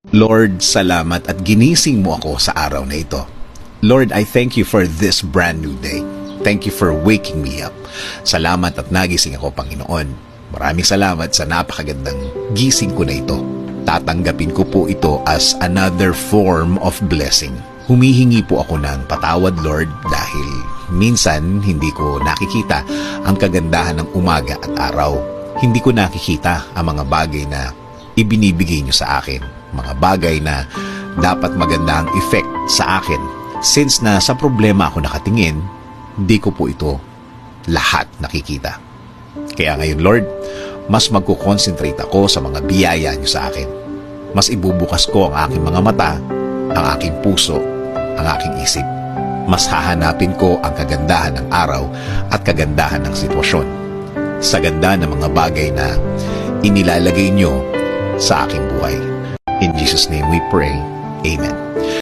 Lord, salamat at ginising mo ako sa araw na ito. Lord, I thank you for this brand new day. Thank you for waking me up. Salamat at nagising ako, Panginoon. Maraming salamat sa napakagandang gising ko na ito. Tatanggapin ko po ito as another form of blessing. Humihingi po ako ng patawad, Lord, dahil minsan hindi ko nakikita ang kagandahan ng umaga at araw. Hindi ko nakikita ang mga bagay na ibinibigay niyo sa akin. Mga bagay na dapat maganda ang effect sa akin. Since na sa problema ako nakatingin, hindi ko po ito lahat nakikita. Kaya ngayon, Lord, mas magkukonsentrate ako sa mga biyaya niyo sa akin. Mas ibubukas ko ang aking mga mata, ang aking puso, ang aking isip. Mas hahanapin ko ang kagandahan ng araw at kagandahan ng sitwasyon. Sa ganda ng mga bagay na inilalagay niyo sa aking buhay. In Jesus' name we pray. Amen.